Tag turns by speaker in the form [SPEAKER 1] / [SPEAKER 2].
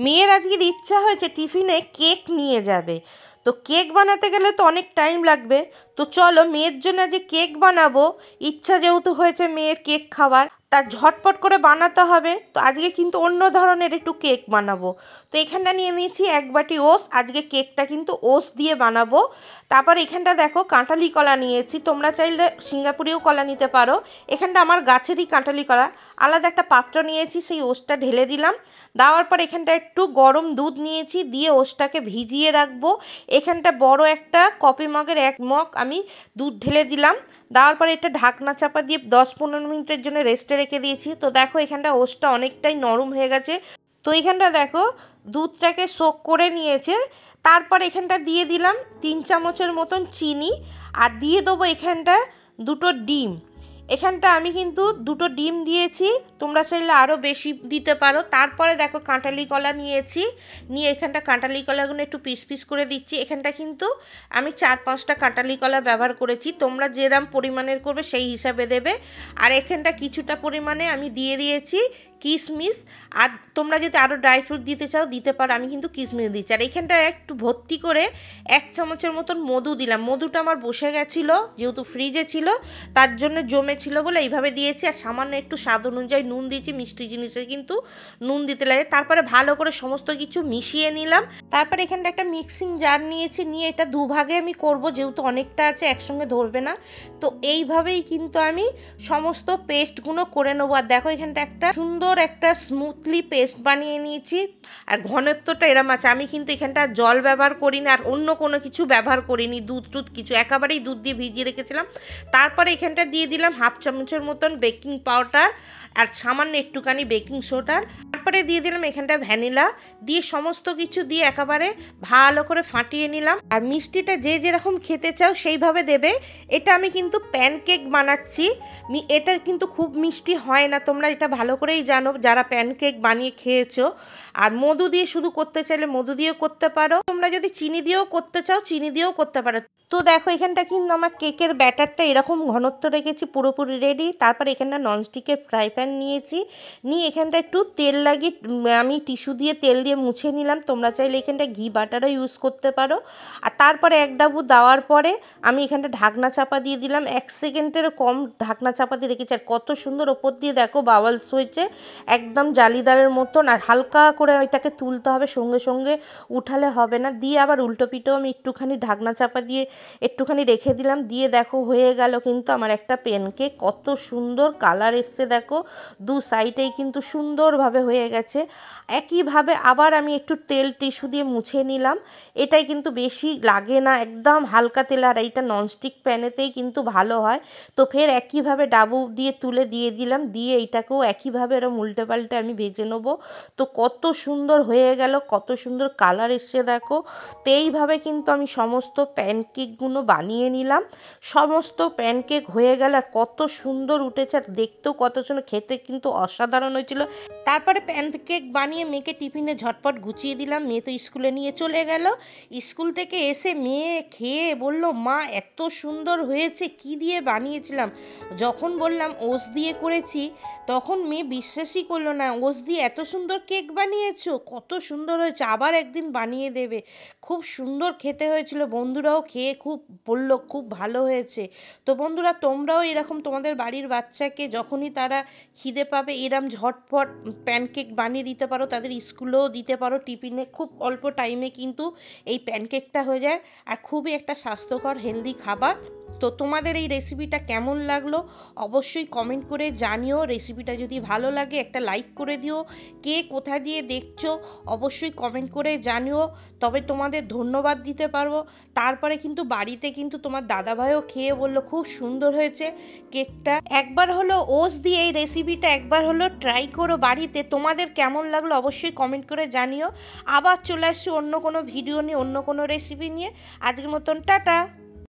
[SPEAKER 1] মেয়ের আজকের ইচ্ছা হয়েছে টিফিনে কেক নিয়ে যাবে। তো কেক বানাতে গেলে তো অনেক টাইম লাগবে। তো চলো মেয়ের জন্য যে কেক বানাবো, ইচ্ছা যেহেতু হয়েছে মেয়ের কেক খাবার, তা ঝটপট করে বানাতে হবে। তো আজকে কিন্তু অন্য ধরনের একটু কেক বানাবো। তো এখানটা নিয়ে নিয়েছি 1 বাটি ওটস। আজকে কেকটা কিন্তু ওটস দিয়ে বানাবো। তারপর এখানটা দেখো কাঁঠালি কলা নিয়েছি, তোমরা চাইলে সিঙ্গাপুরেও কলা নিতে পারো। এখানটা আমার গাছেরই কাঁঠালি কলা। আলাদা একটা পাত্র নিয়েছি, সেই ওটসটা ঢেলে দিলাম। দেওয়ার পর এখানটা একটু গরম দুধ নিয়েছি, দিয়ে ওটসটাকে ভিজিয়ে রাখবো। এখানটা বড় একটা কফি মগের 1 মগ আমি দুধ ঢেলে দিলাম। দেওয়ার পরে এটা ঢাকনা চাপা দিয়ে 10-15 মিনিটের জন্য রেস্টে রেখে দিয়েছি। তো দেখো এখানটা ওটসটা অনেকটাই নরম হয়ে গেছে। তো এখানটা দেখো দুধটাকে সোক করে নিয়েছে। তারপর এখানটা দিয়ে দিলাম 3 চামচের মতন চিনি, আর দিয়ে দেবো এখানটা 2টো ডিম। এখানটা আমি কিন্তু 2টো ডিম দিয়েছি, তোমরা চাইলে আরও বেশি দিতে পারো। তারপরে দেখো কাঁঠালি কলা নিয়েছি, নিয়ে এখানটা কাঁঠালি কলাগুলো একটু পিস পিস করে দিচ্ছি। এখানটা কিন্তু আমি 4-5টা কাঁঠালি কলা ব্যবহার করেছি, তোমরা যেরকম পরিমাণের করবে সেই হিসাবে দেবে। আর এখানটা কিছুটা পরিমাণে আমি দিয়ে দিয়েছি কিশমিশ, আর তোমরা যদি আরও ড্রাই ফ্রুট দিতে চাও দিতে পারো, আমি কিন্তু কিশমিশ দিচ্ছি। আর এখানটা একটু ভর্তি করে 1 চামচের মতন মধু দিলাম। মধুটা আমার বসে গেছিলো, যেহেতু ফ্রিজে ছিল তার জন্য জমেছিল বলে এইভাবে দিয়েছি। আর সামান্য একটু স্বাদ অনুযায়ী নুন দিয়েছি, মিষ্টি জিনিসে কিন্তু নুন দিতে লাগে। তারপরে ভালো করে সমস্ত কিছু মিশিয়ে নিলাম। তারপরে এখানটা একটা মিক্সিং জার নিয়েছি, নিয়ে এটা দুভাগে আমি করব, যেহেতু অনেকটা আছে একসঙ্গে ধরবে না। তো এইভাবেই কিন্তু আমি সমস্ত পেস্টগুলো করে নেবো। আর দেখো এখানটা একটা সুন্দর একটা স্মুথলি পেস্ট বানিয়ে নিয়েছি। আর ঘনত্বটা এরম আছে। আমি কিন্তু এখানটা জল ব্যবহার করিনি, আর অন্য কোনো কিছু ব্যবহার করিনি, দুধ কিছু, একেবারেই দুধ দিয়ে ভিজিয়ে রেখেছিলাম। তারপরে এখানটা দিয়ে দিলাম 1/2 চামচের মতন বেকিং পাউডার, আর সামান্য একটুখানি বেকিং সোডা। তারপরে দিয়ে দিলাম এখানটা ভ্যানিলা, দিয়ে সমস্ত কিছু দিয়ে একেবারে ভালো করে ফাটিয়ে নিলাম। আর মিষ্টিটা যে যেরকম খেতে চাও সেইভাবে দেবে। এটা আমি কিন্তু প্যানকেক বানাচ্ছি, এটা কিন্তু খুব মিষ্টি হয় না, তোমরা এটা ভালো করেই জানো যারা প্যানকেক বানিয়ে খেয়েছো। আর মধু দিয়ে শুধু করতে চাইলে মধু দিয়েও করতে পারো, তোমরা যদি চিনি দিয়েও করতে চাও চিনি দিয়েও করতে পারো। তো দেখো এখানটা কিন্তু আমার কেকের ব্যাটারটা এরকম ঘনত্ব রেখেছি, পুরোপুরি রেডি। তারপর এখানটা ননস্টিকের ফ্রাই প্যান নিয়েছি, নিয়ে এখানটা একটু তেল লাগিয়ে আমি টিস্যু দিয়ে তেল দিয়ে মুছে নিলাম। তোমরা চাইলে এখানটা ঘি বাটারও ইউজ করতে পারো। আর তারপরে 1 ডাবু দেওয়ার পরে আমি এখানটা ঢাকনা চাপা দিয়ে দিলাম। 1 সেকেন্ডেরও কম ঢাকনা চাপা দিয়ে রেখেছি। আর কত সুন্দর ওপর দিয়ে দেখো বাবলস হয়েছে, একদম জালিদারের মতন। আর হালকা করে এটাকে তুলতে হবে, সঙ্গে সঙ্গে উঠালে হবে না। দিয়ে আবার উল্টো পিঠেও আমি একটুখানি ঢাকনা চাপা দিয়ে একটুখানি রেখে দিলাম। দিয়ে দেখো হয়ে গেল কিন্তু আমার একটা প্যানকেক। কত সুন্দর কালার এসছে দেখো, দু সাইডেই কিন্তু সুন্দরভাবে হয়ে গেছে। একইভাবে আবার আমি একটু তেল টিস্যু দিয়ে মুছে নিলাম। এটাই কিন্তু বেশি লাগে না, একদম হালকা তেল। আর এইটা ননস্টিক প্যানেতেই কিন্তু ভালো হয়। তো ফের একইভাবে ডাবু দিয়ে তুলে দিয়ে দিলাম, দিয়ে এইটাকেও একইভাবে এরকম উল্টে পাল্টে আমি ভেজে নেবো। তো কত সুন্দর হয়ে গেল, কত সুন্দর কালার এসছে দেখো। তো এইভাবে কিন্তু আমি সমস্ত প্যানকেকগুলো বানিয়ে নিলাম। সমস্ত প্যানকেক হয়ে গেল, আর কত সুন্দর উঠেছে, আর দেখতেও কত সুন্দর, খেতে কিন্তু অসাধারণ হয়েছিল। তারপরে প্যানকেক বানিয়ে মেয়েকে টিফিনে ঝটপট গুছিয়ে দিলাম। মেয়ে তো স্কুলে নিয়ে চলে গেল। স্কুল থেকে এসে মেয়ে খেয়ে বলল, মা এত সুন্দর হয়েছে, কি দিয়ে বানিয়েছিলাম। যখন বললাম ওটস দিয়ে করেছি, তখন মেয়ে বিশ্বাসই করলো না। ওটস দিয়ে এত সুন্দর কেক বানিয়েছো, কত সুন্দর হয়েছে, আবার একদিন বানিয়ে দেবে। খুব সুন্দর খেতে হয়েছিল, বন্ধুরাও খেয়ে খুব বলল খুব ভালো হয়েছে। তো বন্ধুরা তোমরাও এরকম তোমাদের বাড়ির বাচ্চাকে যখনই তারা খিদে পাবে এরম ঝটপট প্যানকেক বানিয়ে দিতে পারো, তাদের স্কুলেও দিতে পারো টিফিনে। খুব অল্প টাইমে কিন্তু এই প্যানকেকটা হয়ে যায়, আর খুবই একটা স্বাস্থ্যকর হেলদি খাবার। তো তোমাদের এই রেসিপিটা কেমন লাগলো অবশ্যই কমেন্ট করে জানিও। রেসিপিটা যদি ভালো লাগে একটা লাইক করে দিও। কে কোথা দিয়ে দেখছো অবশ্যই কমেন্ট করে জানিও, তবে তোমাদের ধন্যবাদ দিতে পারবো। তারপরে কিন্তু বাড়িতে কিন্তু তোমার দাদাভাইও খেয়ে বললো খুব সুন্দর হয়েছে কেকটা। একবার হলো ওটস দিয়ে এই রেসিপিটা একবার হলো ট্রাই করো বাড়িতে, তোমাদের কেমন লাগলো অবশ্যই কমেন্ট করে জানিও। আবার চলে আসছি অন্য কোনো ভিডিও নিয়ে, অন্য কোনো রেসিপি নিয়ে। আজকের মতন টাটা।